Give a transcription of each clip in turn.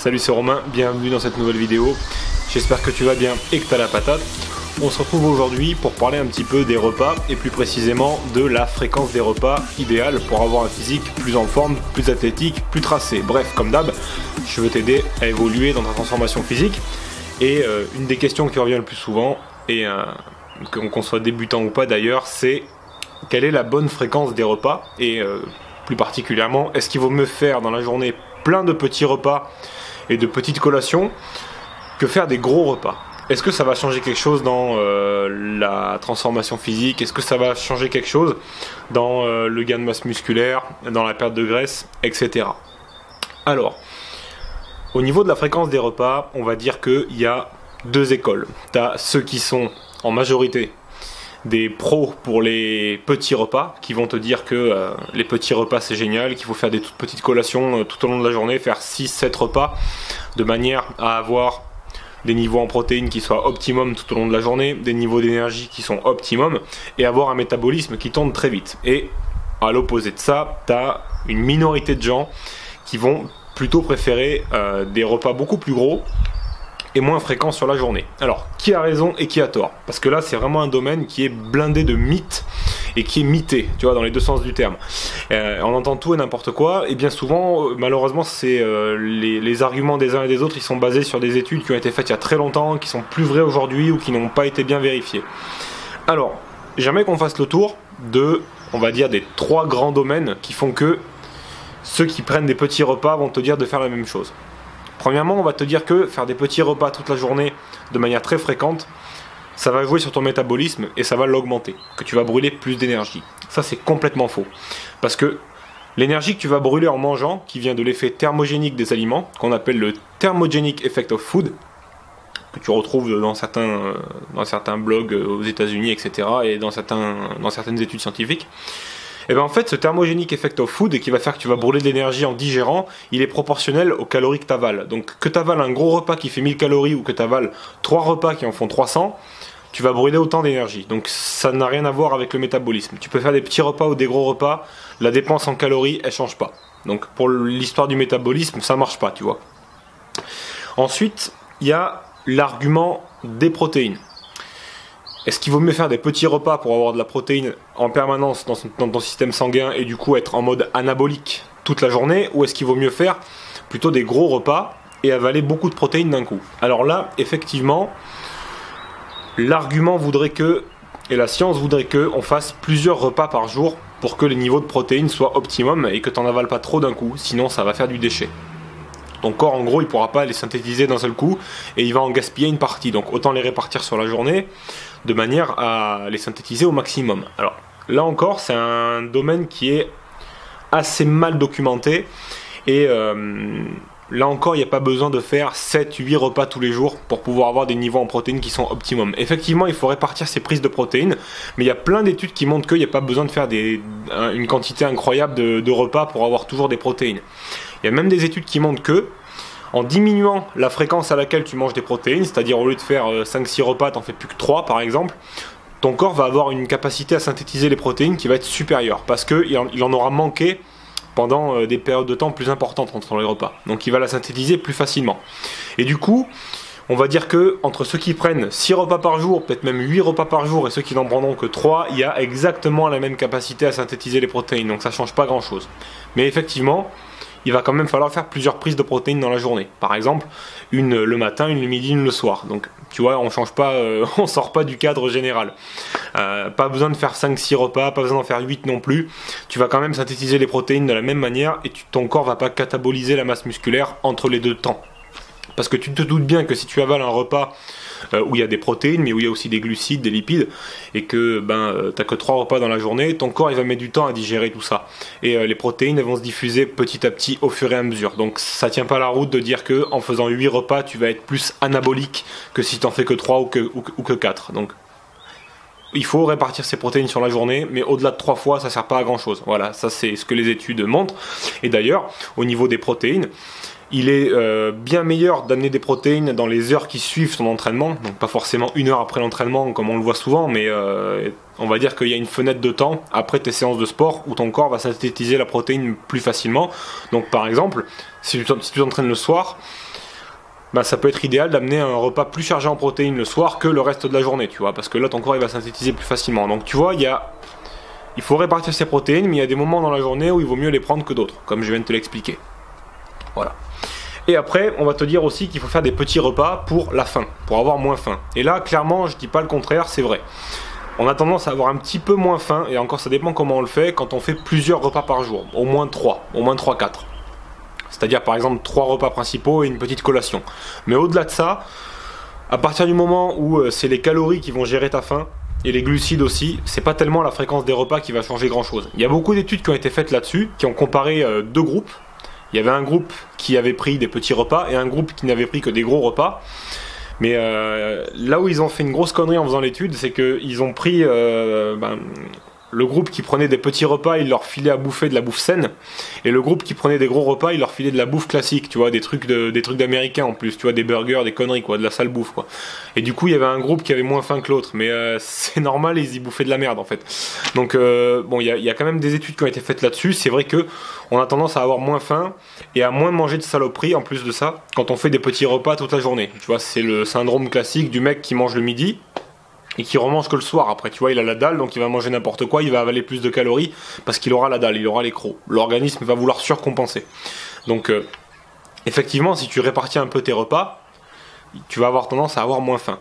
Salut, c'est Romain, bienvenue dans cette nouvelle vidéo. J'espère que tu vas bien et que tu as la patate. On se retrouve aujourd'hui pour parler un petit peu des repas et plus précisément de la fréquence des repas idéale pour avoir un physique plus en forme, plus athlétique, plus tracé. Bref, comme d'hab, je veux t'aider à évoluer dans ta transformation physique. Et une des questions qui revient le plus souvent, et qu'on soit débutant ou pas d'ailleurs, c'est quelle est la bonne fréquence des repas et plus particulièrement, est-ce qu'il vaut mieux faire dans la journée plein de petits repas et de petites collations que faire des gros repas? Est-ce que ça va changer quelque chose dans la transformation physique? Est-ce que ça va changer quelque chose dans le gain de masse musculaire, dans la perte de graisse, etc. Alors, au niveau de la fréquence des repas, on va dire qu'il y a deux écoles. Tu as ceux qui sont en majorité des pros pour les petits repas, qui vont te dire que les petits repas c'est génial, qu'il faut faire des toutes petites collations tout au long de la journée, faire 6-7 repas, de manière à avoir des niveaux en protéines qui soient optimum tout au long de la journée, des niveaux d'énergie qui sont optimum, et avoir un métabolisme qui tourne très vite. Et à l'opposé de ça, tu as une minorité de gens qui vont plutôt préférer des repas beaucoup plus gros et moins fréquents sur la journée. Alors, qui a raison et qui a tort? Parce que là, c'est vraiment un domaine qui est blindé de mythes et qui est mythé, tu vois, dans les deux sens du terme. On entend tout et n'importe quoi, et bien souvent, malheureusement, c'est les arguments des uns et des autres, ils sont basés sur des études qui ont été faites il y a très longtemps, qui sont plus vraies aujourd'hui ou qui n'ont pas été bien vérifiées. Alors, j'aimerais qu'on fasse le tour de, on va dire, des trois grands domaines qui font que ceux qui prennent des petits repas vont te dire de faire la même chose. Premièrement, on va te dire que faire des petits repas toute la journée de manière très fréquente, ça va jouer sur ton métabolisme et ça va l'augmenter, que tu vas brûler plus d'énergie. Ça, c'est complètement faux. Parce que l'énergie que tu vas brûler en mangeant, qui vient de l'effet thermogénique des aliments, qu'on appelle le thermogenic effect of food, que tu retrouves dans certains blogs aux États-Unis, etc., et dans certaines études scientifiques, et bien en fait, ce thermogenic effect of food, qui va faire que tu vas brûler de l'énergie en digérant, il est proportionnel aux calories que tu avales. Donc que tu avales un gros repas qui fait 1000 calories ou que tu avales 3 repas qui en font 300, tu vas brûler autant d'énergie. Donc ça n'a rien à voir avec le métabolisme. Tu peux faire des petits repas ou des gros repas, la dépense en calories, elle change pas. Donc pour l'histoire du métabolisme, ça marche pas, tu vois. Ensuite, il y a l'argument des protéines. Est-ce qu'il vaut mieux faire des petits repas pour avoir de la protéine en permanence dans ton système sanguin et du coup être en mode anabolique toute la journée, ou est-ce qu'il vaut mieux faire plutôt des gros repas et avaler beaucoup de protéines d'un coup? Alors là, effectivement, l'argument voudrait que, et la science voudrait que, on fasse plusieurs repas par jour pour que les niveaux de protéines soient optimum et que tu n'en avales pas trop d'un coup, sinon ça va faire du déchet. Ton corps, en gros, il ne pourra pas les synthétiser d'un seul coup et il va en gaspiller une partie. Donc autant les répartir sur la journée de manière à les synthétiser au maximum. Alors là encore, c'est un domaine qui est assez mal documenté et là encore, il n'y a pas besoin de faire 7-8 repas tous les jours pour pouvoir avoir des niveaux en protéines qui sont optimum. Effectivement, il faut répartir ses prises de protéines, mais il y a plein d'études qui montrent qu'il n'y a pas besoin de faire une quantité incroyable de repas pour avoir toujours des protéines. Il y a même des études qui montrent que, en diminuant la fréquence à laquelle tu manges des protéines, c'est-à-dire au lieu de faire 5-6 repas, tu n'en fais plus que 3 par exemple, ton corps va avoir une capacité à synthétiser les protéines qui va être supérieure, parce qu'il en aura manqué pendant des périodes de temps plus importantes entre les repas. Donc il va la synthétiser plus facilement. Et du coup, on va dire que entre ceux qui prennent 6 repas par jour, peut-être même 8 repas par jour, et ceux qui n'en prendront que 3, il y a exactement la même capacité à synthétiser les protéines. Donc ça ne change pas grand-chose. Mais effectivement, il va quand même falloir faire plusieurs prises de protéines dans la journée. Par exemple, une le matin, une le midi, une le soir. Donc tu vois, on change pas, on sort pas du cadre général. Pas besoin de faire 5-6 repas, pas besoin d'en faire 8 non plus. Tu vas quand même synthétiser les protéines de la même manière et ton corps va pas cataboliser la masse musculaire entre les deux temps. Parce que tu te doutes bien que si tu avales un repas où il y a des protéines, mais où il y a aussi des glucides, des lipides, et que t'as que 3 repas dans la journée, ton corps il va mettre du temps à digérer tout ça. Et les protéines elles vont se diffuser petit à petit au fur et à mesure. Donc ça tient pas la route de dire que en faisant 8 repas, tu vas être plus anabolique que si t'en fais que 3 ou que 4. Donc il faut répartir ses protéines sur la journée, mais au-delà de 3 fois, ça sert pas à grand chose. Voilà, ça c'est ce que les études montrent. Et d'ailleurs, au niveau des protéines, il est bien meilleur d'amener des protéines dans les heures qui suivent ton entraînement, donc pas forcément 1 heure après l'entraînement comme on le voit souvent, mais on va dire qu'il y a une fenêtre de temps après tes séances de sport où ton corps va synthétiser la protéine plus facilement. Donc par exemple, si tu t'entraînes le soir, bah, ça peut être idéal d'amener un repas plus chargé en protéines le soir que le reste de la journée, tu vois, parce que là ton corps il va synthétiser plus facilement. Donc tu vois, il faut répartir ses protéines, mais il y a des moments dans la journée où il vaut mieux les prendre que d'autres, comme je viens de te l'expliquer. Voilà. Et après, on va te dire aussi qu'il faut faire des petits repas pour la faim, pour avoir moins faim. Et là, clairement, je dis pas le contraire, c'est vrai. On a tendance à avoir un petit peu moins faim, et encore ça dépend comment on le fait, quand on fait plusieurs repas par jour, au moins 4. C'est-à-dire par exemple 3 repas principaux et une petite collation. Mais au-delà de ça, à partir du moment où c'est les calories qui vont gérer ta faim, et les glucides aussi, c'est pas tellement la fréquence des repas qui va changer grand-chose. Il y a beaucoup d'études qui ont été faites là-dessus, qui ont comparé 2 groupes. Il y avait un groupe qui avait pris des petits repas et un groupe qui n'avait pris que des gros repas. Mais là où ils ont fait une grosse connerie en faisant l'étude, c'est qu'ils ont pris le groupe qui prenait des petits repas, il leur filait à bouffer de la bouffe saine. Et le groupe qui prenait des gros repas, il leur filait de la bouffe classique, tu vois, des trucs d'américains en plus, tu vois, des burgers, des conneries, quoi, de la sale bouffe, quoi. Et du coup, il y avait un groupe qui avait moins faim que l'autre. Mais c'est normal, ils y bouffaient de la merde, en fait. Donc, bon, il y a quand même des études qui ont été faites là-dessus. C'est vrai que on a tendance à avoir moins faim et à moins manger de saloperies, en plus de ça, quand on fait des petits repas toute la journée. Tu vois, c'est le syndrome classique du mec qui mange le midi et qui remange que le soir. Après, tu vois, il a la dalle, donc il va manger n'importe quoi, il va avaler plus de calories parce qu'il aura la dalle, il aura les crocs. L'organisme va vouloir surcompenser. Donc, effectivement, si tu répartis un peu tes repas, tu vas avoir tendance à avoir moins faim.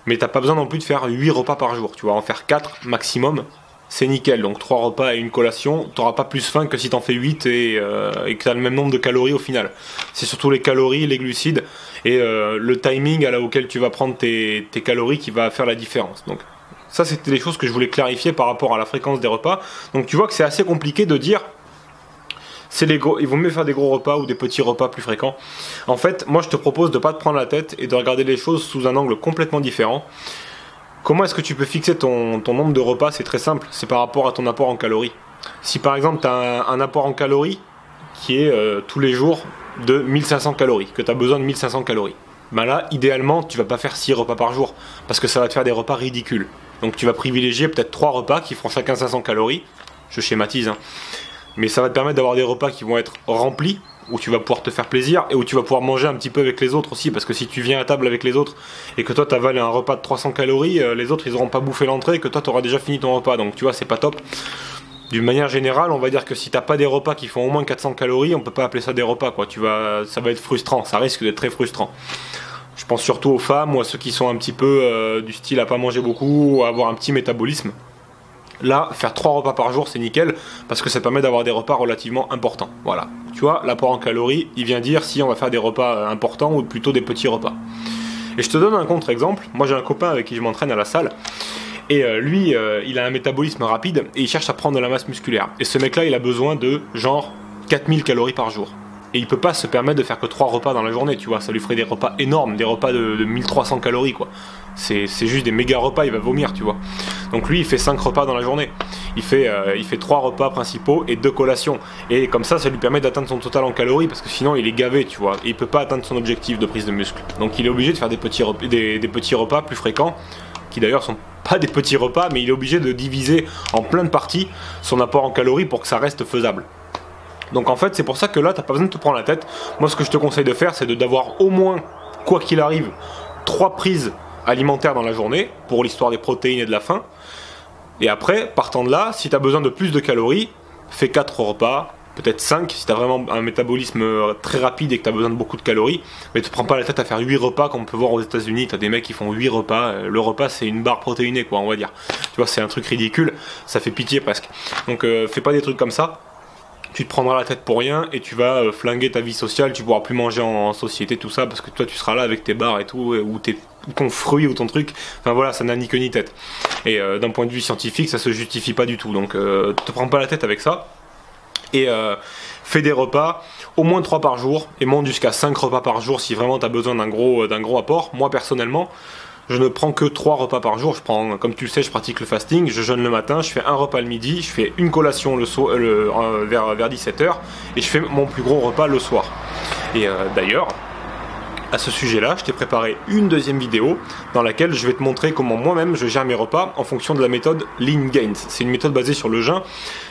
Mais t'as pas besoin non plus de faire 8 repas par jour, tu vas en faire 4 maximum, c'est nickel. Donc 3 repas et une collation, t'auras pas plus faim que si t'en fais 8 et que t'as le même nombre de calories au final. C'est surtout les calories, les glucides et le timing auquel tu vas prendre tes calories qui va faire la différence. Donc ça, c'était des choses que je voulais clarifier par rapport à la fréquence des repas. Donc tu vois que c'est assez compliqué de dire il vaut mieux faire des gros repas ou des petits repas plus fréquents. En fait, moi je te propose de ne pas te prendre la tête et de regarder les choses sous un angle complètement différent. Comment est-ce que tu peux fixer ton nombre de repas? C'est très simple, c'est par rapport à ton apport en calories. Si par exemple tu as un apport en calories qui est tous les jours de 1500 calories, que tu as besoin de 1500 calories, ben là, idéalement, tu vas pas faire 6 repas par jour, parce que ça va te faire des repas ridicules. Donc tu vas privilégier peut-être 3 repas qui feront chacun 500 calories, je schématise, hein. Mais ça va te permettre d'avoir des repas qui vont être remplis, où tu vas pouvoir te faire plaisir et où tu vas pouvoir manger un petit peu avec les autres aussi, parce que si tu viens à table avec les autres et que toi tu avales un repas de 300 calories, les autres ils n'auront pas bouffé l'entrée et que toi tu auras déjà fini ton repas, donc tu vois, c'est pas top. D'une manière générale, on va dire que si t'as pas des repas qui font au moins 400 calories, on peut pas appeler ça des repas, quoi. Ça va être frustrant, ça risque d'être très frustrant. Je pense surtout aux femmes ou à ceux qui sont un petit peu du style à pas manger beaucoup ou à avoir un petit métabolisme. Là, faire 3 repas par jour, c'est nickel, parce que ça permet d'avoir des repas relativement importants. Voilà. Tu vois, l'apport en calories, il vient dire si on va faire des repas importants ou plutôt des petits repas. Et je te donne un contre-exemple. Moi, j'ai un copain avec qui je m'entraîne à la salle. Et lui, il a un métabolisme rapide et il cherche à prendre de la masse musculaire. Et ce mec-là, il a besoin de genre 4000 calories par jour. Et il peut pas se permettre de faire que 3 repas dans la journée, tu vois. Ça lui ferait des repas énormes, des repas de 1300 calories, quoi. C'est juste des méga repas, il va vomir, tu vois. Donc lui, il fait 5 repas dans la journée. Il fait 3 repas principaux et 2 collations. Et comme ça lui permet d'atteindre son total en calories, parce que sinon, il est gavé, tu vois. Et il peut pas atteindre son objectif de prise de muscle. Donc il est obligé de faire des petits repas plus fréquents, qui d'ailleurs sont pas des petits repas, mais il est obligé de diviser en plein de parties son apport en calories pour que ça reste faisable. Donc en fait, c'est pour ça que là, t'as pas besoin de te prendre la tête. Moi, ce que je te conseille de faire, c'est d'avoir au moins, quoi qu'il arrive, 3 prises alimentaires dans la journée, pour l'histoire des protéines et de la faim. Et après, partant de là, si t'as besoin de plus de calories, fais 4 repas, peut-être 5, si t'as vraiment un métabolisme très rapide et que t'as besoin de beaucoup de calories. Mais te prends pas la tête à faire 8 repas, comme on peut voir aux États-Unis. T'as des mecs qui font 8 repas. Le repas, c'est une barre protéinée, quoi, on va dire. Tu vois, c'est un truc ridicule, ça fait pitié presque. Donc fais pas des trucs comme ça. Tu te prendras la tête pour rien et tu vas flinguer ta vie sociale, tu pourras plus manger en société, tout ça, parce que toi tu seras là avec tes bars et tout, ou ton fruit ou ton truc, enfin voilà, ça n'a ni queue ni tête. Et d'un point de vue scientifique, ça se justifie pas du tout, donc te prends pas la tête avec ça, et fais des repas, au moins 3 par jour, et monte jusqu'à 5 repas par jour si vraiment tu as besoin d'un gros apport. Moi personnellement, je ne prends que 3 repas par jour. Comme tu le sais, je pratique le fasting, je jeûne le matin, je fais un repas le midi, je fais une collation vers 17h et je fais mon plus gros repas le soir. Et d'ailleurs, à ce sujet-là, je t'ai préparé une deuxième vidéo dans laquelle je vais te montrer comment moi-même je gère mes repas en fonction de la méthode Lean Gains. C'est une méthode basée sur le jeûne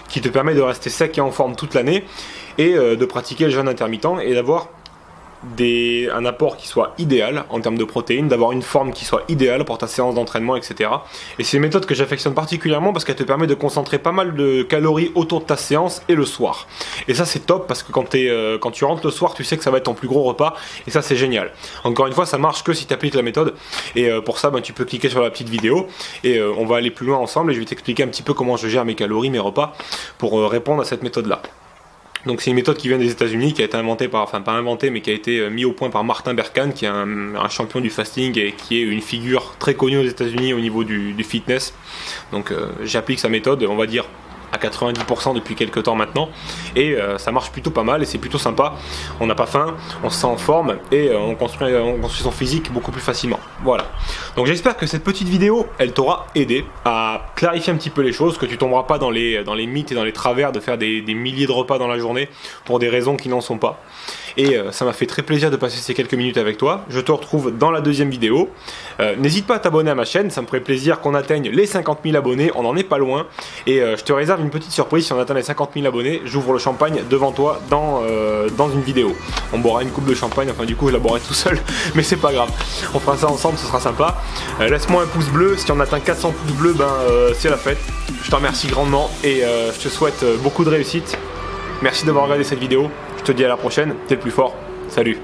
qui te permet de rester sec et en forme toute l'année et de pratiquer le jeûne intermittent et d'avoir un apport qui soit idéal en termes de protéines, d'avoir une forme qui soit idéale pour ta séance d'entraînement, etc. Et c'est une méthode que j'affectionne particulièrement parce qu'elle te permet de concentrer pas mal de calories autour de ta séance et le soir. Et ça c'est top parce que quand tu rentres le soir, tu sais que ça va être ton plus gros repas et ça c'est génial. Encore une fois, ça marche que si tu appliques la méthode et pour ça tu peux cliquer sur la petite vidéo et on va aller plus loin ensemble et je vais t'expliquer un petit peu comment je gère mes calories, mes repas pour répondre à cette méthode là. Donc c'est une méthode qui vient des États-Unis, qui a été inventée par, enfin pas inventée, mais qui a été mis au point par Martin Berkhan, qui est un champion du fasting et qui est une figure très connue aux États-Unis au niveau du fitness. Donc j'applique sa méthode, on va dire à 90% depuis quelques temps maintenant, et ça marche plutôt pas mal et c'est plutôt sympa. On n'a pas faim, on se sent en forme et on construit son physique beaucoup plus facilement. Voilà. Donc j'espère que cette petite vidéo, elle t'aura aidé à clarifier un petit peu les choses, que tu tomberas pas dans les mythes et dans les travers de faire des milliers de repas dans la journée pour des raisons qui n'en sont pas. Et ça m'a fait très plaisir de passer ces quelques minutes avec toi. Je te retrouve dans la deuxième vidéo. N'hésite pas à t'abonner à ma chaîne, ça me ferait plaisir qu'on atteigne les 50 000 abonnés, on n'en est pas loin. Et je te réserve une petite surprise, si on atteint les 50 000 abonnés, j'ouvre le champagne devant toi dans une vidéo. On boira une coupe de champagne, enfin du coup je la boirai tout seul, mais c'est pas grave. On fera ça ensemble, ce sera sympa. Laisse-moi un pouce bleu, si on atteint 400 pouces bleus, c'est la fête. Je te remercie grandement et je te souhaite beaucoup de réussite. Merci d'avoir regardé cette vidéo. Je te dis à la prochaine, t'es le plus fort. Salut.